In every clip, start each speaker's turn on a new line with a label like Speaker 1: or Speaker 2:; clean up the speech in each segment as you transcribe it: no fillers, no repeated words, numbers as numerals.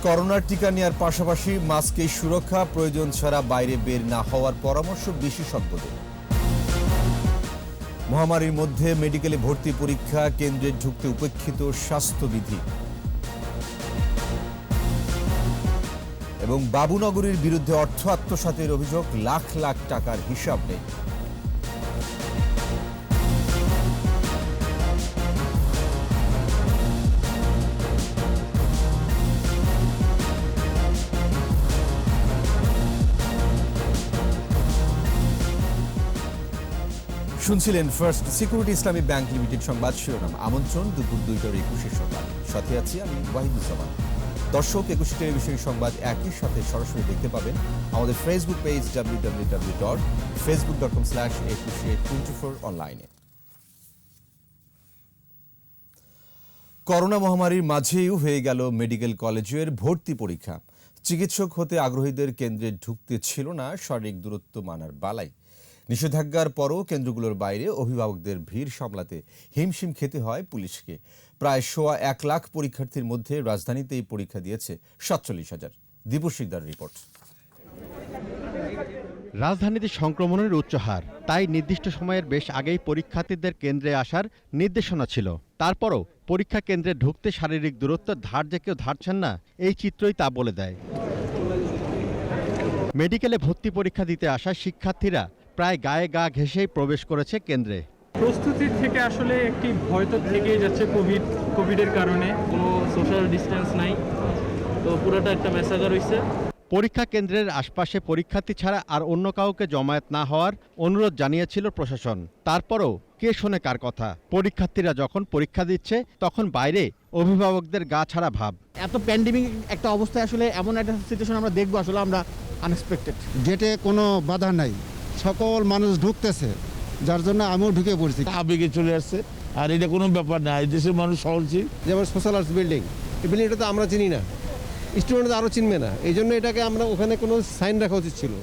Speaker 1: করোনার টিকা নেওয়ার পাশাপাশি মাস্কের সুরক্ষা, প্রয়োজন ছাড়া বাইরে বের না হওয়ার পরামর্শ বিশেষজ্ঞদের। মহামারীর মধ্যে মেডিকেলে ভর্তি পরীক্ষা কেন্দ্রে ঢুকতে উপেক্ষিত স্বাস্থ্যবিধি। এবং বাবুনগরীর বিরুদ্ধে অর্থ আত্মসাতের অভিযোগ, লাখ লাখ টাকার হিসাব নেই। শুনছিলেন ফার্স্ট সিকিউরিটি ইসলামী ব্যাংক লিমিটেড সংবাদ শিরোনাম। আমন্ত্রণ দুপুর 2:21 সংবাদ। সাথে আছি আমি ওয়াহিদুজ্জামান। দর্শক, 21 টেলিভিশন সংবাদ একই সাথে সরাসরি দেখতে পাবেন আমাদের ফেসবুক পেজ www.facebook.com/2124 অনলাইনে। করোনা মহামারীর মাঝেই হয়ে গেল মেডিকেল কলেজের ভর্তি পরীক্ষা। চিকিৎসক হতে আগ্রহীদের কেন্দ্রে ঢুকতে ছিল না শারীরিক দূরত্ব মানার বালাই। নিষেধাজ্ঞার পরও কেন্দ্রগুলোর বাইরে অভিভাবকদের ভিড় সামলাতে হিমশিম খেতে হয় পুলিশকে। প্রায় 1.25 লাখ পরীক্ষার্থীর মধ্যে রাজধানীতেই পরীক্ষা দিয়েছে 47,000। দীপু শিকদার রিপোর্ট।
Speaker 2: রাজধানীতে সংক্রমণের উচ্চ হার, তাই নির্দিষ্ট সময়ের বেশ আগেই পরীক্ষার্থীদের কেন্দ্রে আসার নির্দেশনা ছিল। তারপরও পরীক্ষা কেন্দ্রে ঢুকতে শারীরিক দূরত্ব ধার যে কেউ ধারছেন না, এই চিত্রই তা বলে দেয়। মেডিকেলে ভর্তি পরীক্ষা দিতে আসা শিক্ষার্থীরা প্রায় গায়ে গা ঘেঁষেই প্রবেশ করেছে কেন্দ্রে।
Speaker 3: প্রস্তুতির থেকে আসলে একটি ভয় তো থেকেই যাচ্ছে, কোভিডের কারণে কোনো সোশ্যাল ডিস্টেন্স নাই, তো পুরোটা একটা মেসাজার হয়েছে।
Speaker 2: পরীক্ষা কেন্দ্রের আশপাশে পরীক্ষার্থী ছাড়া আর অন্য কাউকে জমায়েত না হওয়ার অনুরোধ জানিয়েছিল প্রশাসন। তারপরও কে শোনে কার কথা? পরীক্ষার্থীরা যখন পরীক্ষা দিচ্ছে তখন বাইরে অভিভাবকদের গা ছাড়া ভাব।
Speaker 4: এত প্যান্ডেমিক একটা অবস্থায় আসলে এমন একটা সিচুয়েশন আমরা দেখবো, আসলে আমরা আনএক্সপেক্টেড।
Speaker 5: গেটে কোনো বাধা নাই, সকল মানুষ ঢুকতেছে, যার জন্য আমিও ঢুকে পড়ছি।
Speaker 6: আবেগে চলে আসছে, আর এটা কোনো ব্যাপার না। এই দেশের মানুষ সহজই,
Speaker 7: যেমন সোশ্যাল আর্টস বিল্ডিং, এই বিল্ডিংটা তো আমরা চিনি না, স্টুডেন্টরা আরও চিনবে না, এই জন্য এটাকে আমরা ওখানে কোনো সাইন রাখা উচিত ছিল।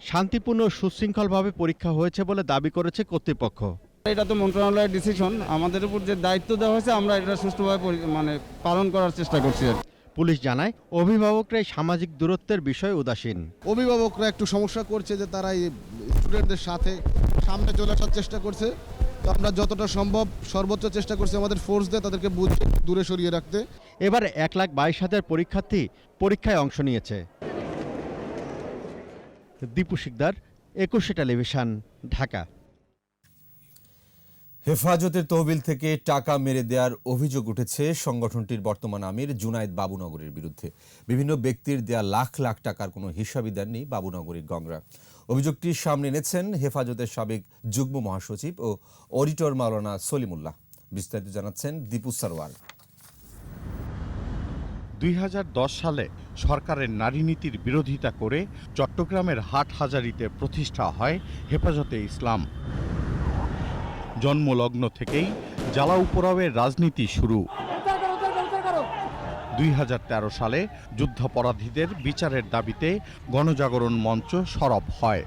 Speaker 2: শান্তিপূর্ণ সুশৃঙ্খলভাবে পরীক্ষা হয়েছে বলে দাবি করেছে কর্তৃপক্ষ।
Speaker 5: এটা তো মন্ত্রণালয়ের ডিসিশন, আমাদের উপর যে দায়িত্ব দেওয়া হয়েছে আমরা এটা সুষ্ঠুভাবে পালন করার চেষ্টা করছি।
Speaker 2: পুলিশ জানায় অভিভাবকরাই সামাজিক দূরত্বের বিষয়ে উদাসীন।
Speaker 8: অভিভাবকরা একটু সমস্যা করছে যে তারা এই স্টুডেন্টদের সাথে সামনে চলে আসার চেষ্টা করছে, তো আমরা যতটা সম্ভব সর্বোচ্চ চেষ্টা করছি আমাদের ফোর্স দিয়ে তাদেরকে দূরে সরিয়ে রাখতে।
Speaker 2: এবার 1,22,000 পরীক্ষার্থী পরীক্ষায় অংশ নিয়েছে। দীপু শিকদার, 21 টেলিভিশন, ঢাকা।
Speaker 1: হেফাজতের তহবিল থেকে টাকা মেরে দেওয়ার অভিযোগ উঠেছে সংগঠনটির বর্তমান আমির জুনায়েদ বাবুনগরীর বিরুদ্ধে। বিভিন্ন ব্যক্তির দেয়া লাখ লাখ টাকার কোনো হিসাবই দেননি বাবুনগরীর গংরা। অভিযোগটি সামনে এনেছেন হেফাজতের সাবেক যুগ্ম মহাসচিব ও অডিটর মাওলানা সলিমুল্লাহ। বিস্তারিত জানাচ্ছেন দীপু সারওয়ার।
Speaker 2: 2010 সালে সরকারের নারী নীতির বিরোধিতা করে চট্টগ্রামের হাটহাজারীতে প্রতিষ্ঠা হয় হেফাজতে ইসলাম। জন্মলগ্ন থেকেই জ্বালাও পোড়াওয়ের রাজনীতি শুরু। 2013 সালে যুদ্ধাপরাধীদের বিচারের দাবিতে গণজাগরণ মঞ্চ সরব হয়,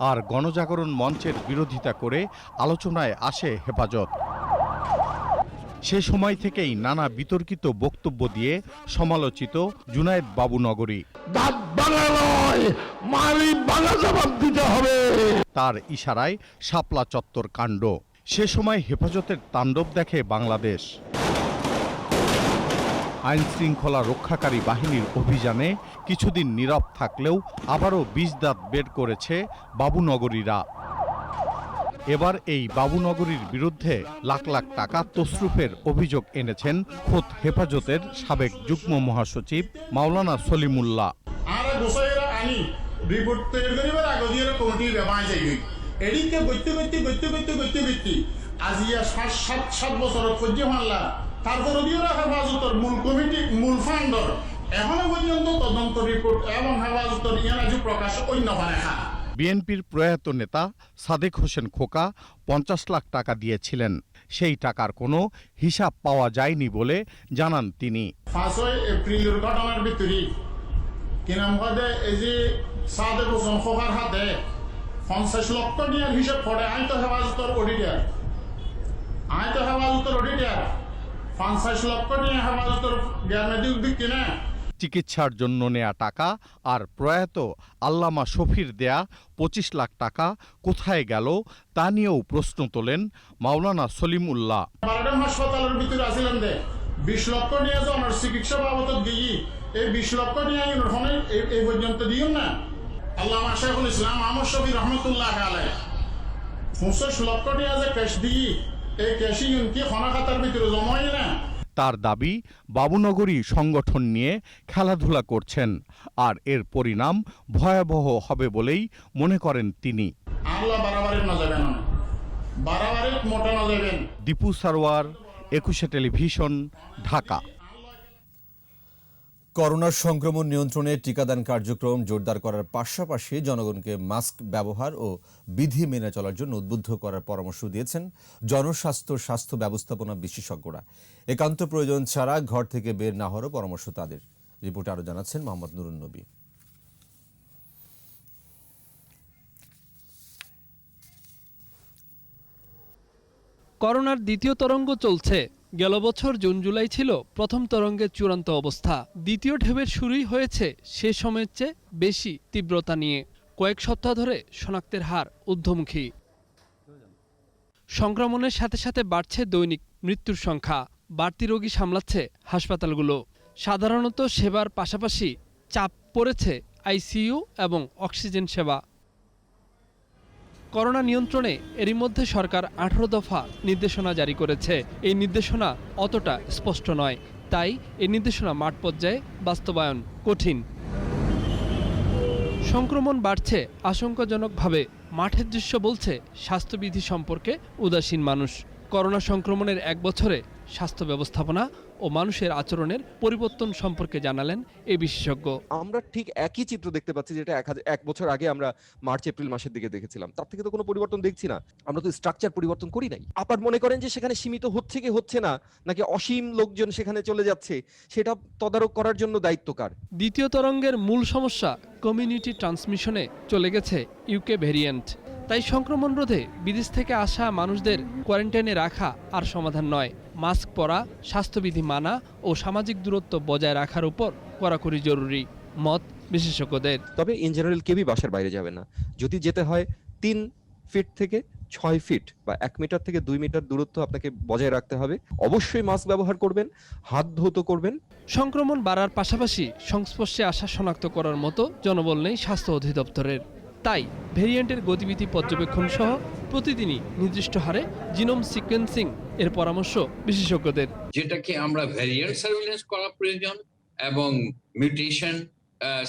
Speaker 2: আর গণজাগরণ মঞ্চের বিরোধিতা করে আলোচনায় আসে হেফাজত। সে সময় থেকেই নানা বিতর্কিত বক্তব্য দিয়ে সমালোচিত জুনায়েদ বাবুনগরী। তার ইশারায় শাপলা চত্বর কাণ্ড। সে সময় হেফাজতের তাণ্ডব দেখে বাংলাদেশ। আইন শৃঙ্খলা রক্ষাকারী বাহিনীর অভিযানে কিছুদিন নীরব থাকলেও আবারও বিষ দাঁত বের করেছে বাবুনগরীরা। এবার এই বাবুনগরীর বিরুদ্ধে লাখ লাখ টাকা তসরুফের অভিযোগ এনেছেন খোদ হেফাজতের সাবেক যুগ্ম মহাসচিব মাওলানা সলিমুল্লাহ।
Speaker 9: আজিয়া 7 বছর তারপর হেফাজতের মূল কমিটি মূল ফান্ডর এখনো পর্যন্ত তদন্ত রিপোর্ট এবং হেফাজতের ইয়ানাজু প্রকাশ অন্য দেখা।
Speaker 2: বিএনপির প্রয়াত নেতা সাদেক হোসেন খোকা 50 লাখ টাকা দিয়েছিলেন। সেই টাকার কোনো হিসাব পাওয়া যায়নি বলে জানান তিনি।
Speaker 9: 5 এপ্রিলের ঘটনার ভিতরে কিনাম পদে এই যে সাদেক হোসেন খোকার হাতে 50 লক্ষ টাকার হিসাব পড়ে। আমি তো হেফাজতের অডিটর, 50 লক্ষ টাকা হেফাজতের জ্ঞানের দিক কিনা
Speaker 2: চিকিৎসার জন্য নেয়া টাকা আর প্রয়াত আল্লামা শফির দেয়া 25 লাখ টাকা কোথায় গেল তা নিয়েও প্রশ্ন তোলেন মাওলানা সলিমুল্লাহ।
Speaker 9: বারোটা হাসপাতালের ভিতরে আসিলেন দে 20 লক্ষ নিয়ে যে আমার চিকিৎসা বাবদ দিই এই 20 লক্ষ নিয়ে এই পর্যন্ত দিও না। আল্লামা শাইখুল ইসলাম আহমদ শফি রহমতুল্লাহ আলাইহি 25 লক্ষ নিয়ে যে ক্যাশ দিই এই ক্যাশই কি খানা খাতার ভিতরে জমাই না।
Speaker 2: তার দাবি বাবুনগরী সংগঠন নিয়ে খেলাধুলা করছেন আর এর পরিণাম ভয়াবহ হবে বলেই মনে করেন তিনি।
Speaker 9: আল্লাহ বাড়াবাড়ি না যাবেন না, বাড়াবাড়ি মোটা না যাবেন।
Speaker 2: দীপু সারওয়ার, 21 টেলিভিশন, ঢাকা।
Speaker 1: করোনার সংক্রমণ নিয়ন্ত্রণে টিকাদান কার্যক্রম জোরদার করার পাশাপাশি জনগণকে মাস্ক ব্যবহার ও বিধি মেনে চলার জন্য উদ্বুদ্ধ করার পরামর্শ দিয়েছেন স্বাস্থ্য ব্যবস্থাপনা বিশেষজ্ঞরা। একান্ত প্রয়োজন ছাড়া ঘর থেকে বের না হওয়ারও পরামর্শ তাদের। রিপোর্টে আরও জানাচ্ছেন মোহাম্মদ নুরুন নবী।
Speaker 10: করোনার দ্বিতীয় তরঙ্গ চলছে। গেল বছর জুন জুলাই ছিল প্রথম তরঙ্গের চূড়ান্ত অবস্থা। দ্বিতীয় ঢেউয়ের শুরুই হয়েছে সে সময়ের চেয়ে বেশি তীব্রতা নিয়ে। কয়েক সপ্তাহ ধরে শনাক্তের হার ঊর্ধ্বমুখী। সংক্রমণের সাথে সাথে বাড়ছে দৈনিক মৃত্যুর সংখ্যা। বাড়তি রোগী সামলাচ্ছে হাসপাতালগুলো। সাধারণত সেবার পাশাপাশি চাপ পড়েছে আইসিইউ এবং অক্সিজেন সেবা। করোনা নিয়ন্ত্রণে এরই মধ্যে সরকার 18 দফা নির্দেশনা জারি করেছে। এই নির্দেশনা অতটা স্পষ্ট নয়, তাই এই নির্দেশনা মাঠ পর্যায়ে বাস্তবায়ন কঠিন। সংক্রমণ বাড়ছে আশঙ্কাজনকভাবে। মাঠের দৃশ্য বলছে স্বাস্থ্যবিধি সম্পর্কে উদাসীন মানুষ। করোনা সংক্রমণের এক বছরে স্বাস্থ্য ব্যবস্থাপনা ও মানুষের আচরণের পরিবর্তন সম্পর্কে জানালেন এই বিশেষজ্ঞ।
Speaker 11: আমরা ঠিক একই চিত্র দেখতে পাচ্ছি যেটা এক বছর আগে আমরা মার্চ এপ্রিল মাসের দিকে দেখেছিলাম। তার থেকে তো কোনো পরিবর্তন দেখছি না। আমরা তো স্ট্রাকচার পরিবর্তন করি নাই। আপনার মনে করেন যে সেখানে সীমিত হচ্ছে কি হচ্ছে না, নাকি অসীম লোকজন সেখানে চলে যাচ্ছে, সেটা তদারক করার জন্য দায়িত্ব কার?
Speaker 10: দ্বিতীয় তরঙ্গের মূল সমস্যা কমিউনিটি ট্রান্সমিশনে চলে গেছে ইউকে ভ্যারিয়েন্ট। তাই সংক্রমণ রোধে বিদেশ থেকে আসা মানুষদের কোয়ারেন্টাইনে রাখা আর সমাধান নয়। মাস্ক পরা, স্বাস্থ্যবিধি মানা ও সামাজিক দূরত্ব বজায় রাখার উপর কড়াকড়ি জরুরি, মত বিশেষজ্ঞদের।
Speaker 11: তবে ইন জেনারেল কেউই বাসার বাইরে যাবে না। যদি যেতে হয় 3 ফিট থেকে 6 ফিট বা 1 মিটার থেকে 2 মিটার দূরত্ব আপনাকে বজায় রাখতে হবে। অবশ্যই মাস্ক ব্যবহার করবেন, হাত ধৌত করবেন।
Speaker 10: সংক্রমণ বাড়ার পাশাপাশি সংস্পর্শে আসা শনাক্ত করার মতো জনবল নেই স্বাস্থ্য অধিদপ্তরের। তাই ভেরিয়েন্টের গতিবিধি পর্যবেক্ষণ সহ প্রতিদিনই নির্দিষ্ট হারে জিনোম সিকোয়েন্সিং এর পরামর্শ বিশেষজ্ঞদের।
Speaker 12: যেটাকে আমরা ভ্যারিয়েন্ট সার্ভিলেন্স করা প্রয়োজন এবং মিউটেশন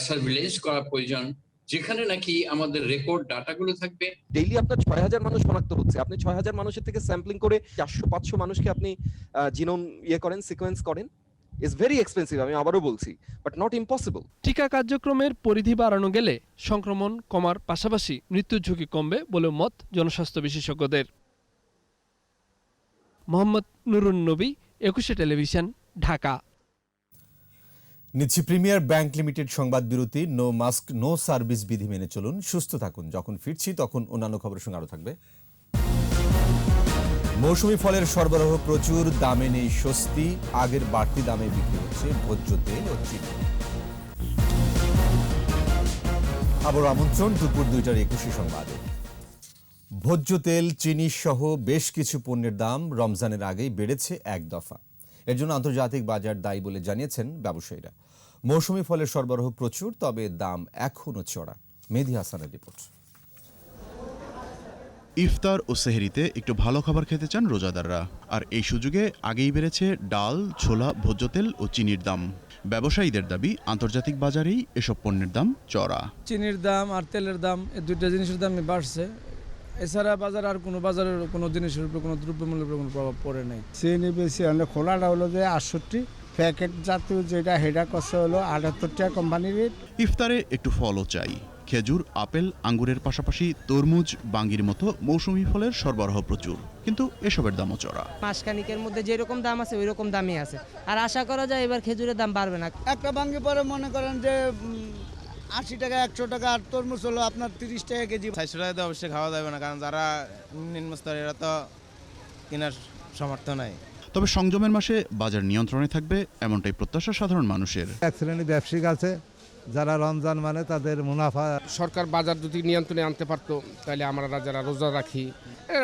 Speaker 12: সার্ভিলেন্স করা প্রয়োজন, যেখানে নাকি আমাদের রেকর্ড ডাটাগুলো থাকবে।
Speaker 11: ডেইলি আপনার 6000 মানুষ শনাক্ত হচ্ছে। আপনি 6000 মানুষের থেকে স্যাম্পলিং করে 400-500 মানুষকে আপনি জিনোম করেন, সিকোয়েন্স করেন। ইজ ভেরি এক্সপেন্সিভ, আমি আবারও বলছি, বাট নট ইম্পসিবল।
Speaker 10: টিকা কার্যক্রমের পরিধি বাড়ানো গেলে সংক্রমণ কমার পাশাপাশি মৃত্যুর ঝুঁকি কমবে বলে মত জনস্বাস্থ্য বিশেষজ্ঞদের। মোহাম্মদ নুরুন নবী, 21 টেলিভিশন, ঢাকা।
Speaker 1: নিচ্ছি প্রিমিয়ার ব্যাংক লিমিটেড সংবাদ বিরতি। নো মাস্ক নো সার্ভিস বিধি মেনে চলুন, সুস্থ থাকুন। যখন ফিরছি তখন অন্যান্য খবরের সঙ্গে আরও থাকবে। মৌসুমি ফলের সরবরাহ প্রচুর, দামে নেই স্বস্তি। আগের বাড়তি দামে বিক্রি হচ্ছে ভোজ্য তেল ও চিনি। আবার আমন্ত্রণ দুপুর 2টার 21 সংবাদে। ভোজ্য তেল, চিনি সহ বেশ কিছু পণ্যের দাম রমজানের আগেই বেড়েছে 1 দফা। এর জন্য আন্তর্জাতিক বাজার দায়ী বলে জানিয়েছেন ব্যবসায়ীরা। মৌসুমি ফলের সরবরাহ প্রচুর, তবে দাম এখনও চড়া। মেহেদী হাসানের রিপোর্ট।
Speaker 13: ইফতার ও সেহরিতে একটু ভালো খাবার খেতে চান রোজাদাররা, আর এই সুযোগে আগেই বেড়েছে ডাল, ছোলা, ভোজ্য তেল ও চিনির দাম। ব্যবসায়ীদের দাবি আন্তর্জাতিক বাজারেই এসব পণ্যের দাম চড়া।
Speaker 14: চিনির দাম আর তেলের দাম, এই দুইটা জিনিসের দামই বাড়ছে। এছাড়া বাজার আর কোনো বাজারের কোনো জিনিসের উপরে কোনো দ্রব্যমূল্যের উপরে কোনো প্রভাব পড়ে নাই।
Speaker 15: চিনি বেশি হলে খোলাটা হলো যে 68, প্যাকেট জাতীয় যেটা হেডা কষে হলো 78 টাকা কোম্পানির রেট।
Speaker 13: ইফতারে একটু ফলও চাই। খেজুর, আপেল, আঙ্গুরের পাশাপাশি তরমুজ, বাঙ্গির মতো মৌসুমি ফলের সরবরাহ প্রচুর, কিন্তু এসবের দামও চড়া।
Speaker 16: মাসখানিকের মধ্যে যেরকম দাম আছে ওই রকম দামই আছে, আর আশা করা যায় এবার খেজুরের দাম বাড়বে না।
Speaker 15: একটা বাঙ্গি পরে মনে করেন যে 80 টাকা 100 টাকা, আর তরমুজ হলো আপনার 30 টাকা কেজি।
Speaker 17: 400 টাকা অবশ্যই খাওয়া যাবে না, কারণ যারা নিম্ন স্তরের এরা তো কেনার সামর্থ্য নাই।
Speaker 13: তবে সংযমের মাসে বাজার নিয়ন্ত্রণে থাকবে এমনটাই প্রত্যাশা সাধারণ মানুষের।
Speaker 17: এক শ্রেণী ব্যবসায়িক আছে যারা রমজান মানে তাদের মুনাফা।
Speaker 18: সরকার বাজার যদি নিয়ন্ত্রণে আনতে পারতো তাহলে আমরা যারা রোজা রাখি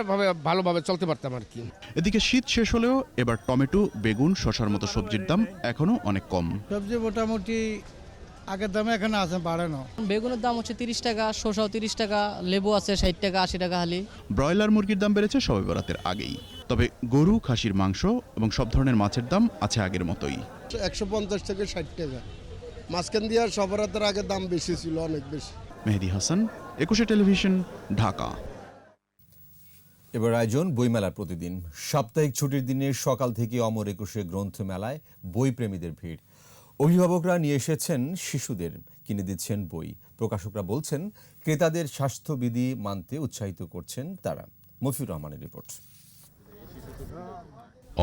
Speaker 18: এভাবে ভালোভাবে চলতে পারতাম আর কি।
Speaker 13: এদিকে শীত শেষ হলেও এবার টমেটো, বেগুন, শসার মতো সবজির দাম এখনো অনেক কম।
Speaker 15: সবজি মোটামুটি আগের দামে এখানে আছে, বাড়ে না।
Speaker 16: বেগুনের দাম হচ্ছে 30 টাকা, শসাও 30 টাকা, লেবু আছে 60 টাকা 80 টাকা হালি।
Speaker 13: ব্রয়লার মুরগির দাম বেড়েছে শবে বরাতের আগেই। তবে গরু, খাসির মাংস এবং সব ধরনের মাছের দাম আছে আগের মতোই।
Speaker 8: 150 থেকে 60 টাকা। মাঝখান দিয়ে সবরাতের আগে দাম বেশি ছিল, অনেক বেশি।
Speaker 13: মেহেদি হাসান, 21 টেলিভিশন, ঢাকা।
Speaker 1: এবার আয়োজন বইমেলার প্রতিদিন। সাপ্তাহিক ছুটির দিনে সকাল থেকে অমর একুশে গ্রন্থমেলায় বইপ্রেমীদের ভিড়। অভিভাবকরা নিয়ে এসেছেন শিশুদের, কিনে দিচ্ছেন বই। প্রকাশকরা বলছেন ক্রেতাদের স্বাস্থ্যবিধি মানতে উৎসাহিত করছেন তারা। মফিউর রহমানের রিপোর্ট।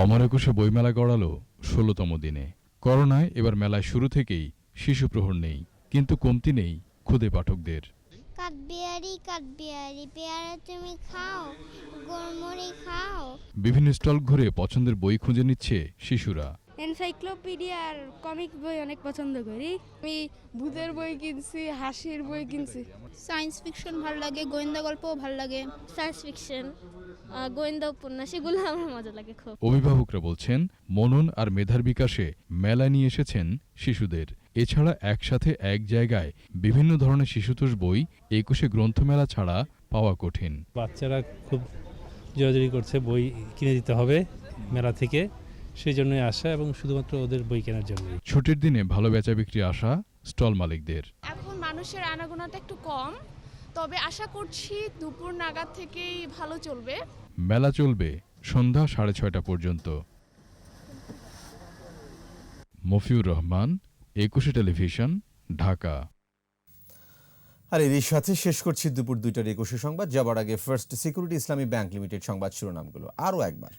Speaker 19: অমর একুশে বইমেলা গড়ালো 16তম দিনে। করোনায় এবার মেলায় শুরু থেকেই শিশু প্রহর নেই, কিন্তু কমতি নেই ক্ষুদে পাঠকদের।
Speaker 20: কাঠবিহারি পেয়ারা তুমি খাও, গোলমরি খাও।
Speaker 19: বিভিন্ন স্টল ঘুরে পছন্দের বই খুঁজে নিচ্ছে শিশুরা।
Speaker 20: এনসাইক্লোপিডিয়া আর কমিক বই অনেক পছন্দ করি। আমি ভূতের বই কিনছি, হাসির বই কিনছি। সায়েন্স ফিকশন ভালো লাগে, গোয়েন্দা গল্পও ভালো লাগে। সায়েন্স ফিকশন, গোয়েন্দা উপন্যাস এগুলো আমার মজা লাগে খুব।
Speaker 19: অভিভাবকরা বলছেন মনন আর মেধার বিকাশে মেলায় নিয়ে এসেছেন শিশুদের। এছাড়া একসাথে এক জায়গায় বিভিন্ন ধরনের শিশুতোষ বই 21শে গ্রন্থমেলা ছাড়া পাওয়া কঠিন।
Speaker 21: বাচ্চারা খুব জোরাজুরি করছে বই কিনে দিতে হবে মেলা থেকে, সেই জন্যই আসা এবং শুধুমাত্র ওদের বই কেনার জন্য।
Speaker 19: ছুটির দিনে ভালো বেচা বিক্রি আশা স্টল মালিকদের।
Speaker 20: এখন মানুষের আনাগোনাটা একটু কম, তবে আশা করছি দুপুর নাগাদ থেকেই ভালো চলবে।
Speaker 19: মেলা চলবে সন্ধ্যা 6:30 পর্যন্ত। মফিউর রহমান, 21শে টেলিভিশন, ঢাকা।
Speaker 1: আর এর সাথে শেষ করছি দুপুর 2টার 21শে সংবাদ। যাবার আগে ফার্স্ট সিকিউরিটি ইসলামী ব্যাংক লিমিটেড সংবাদ শিরোনামগুলো আরও একবার।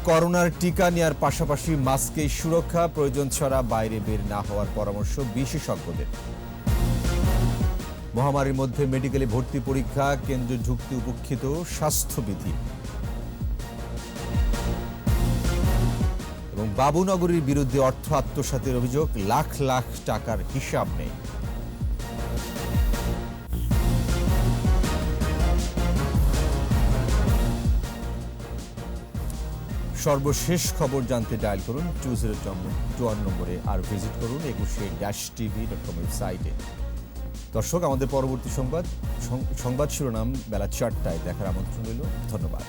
Speaker 1: করোনার টিকা নেওয়ার পাশাপাশি মাস্কের সুরক্ষা, প্রয়োজন ছাড়া বাইরে বের না হওয়ার পরামর্শ বিশেষজ্ঞদের। মহামারীর মধ্যে মেডিকেলে ভর্তি পরীক্ষা, কেন্দ্রে ঢুকতে উপেক্ষিত স্বাস্থ্যবিধি। এবং বাবুনগরীর বিরুদ্ধে অর্থ আত্মসাতের অভিযোগ, লাখ লাখ টাকার হিসাব নেই। সর্বশেষ খবর জানতে ডায়াল করুন 2021 নম্বরে, আর ভিজিট করুন 21-tv.com ওয়েবসাইটে। দর্শক, আমাদের পরবর্তী সংবাদ শিরোনাম বেলা 4টায় দেখার আমন্ত্রণ রইল। ধন্যবাদ।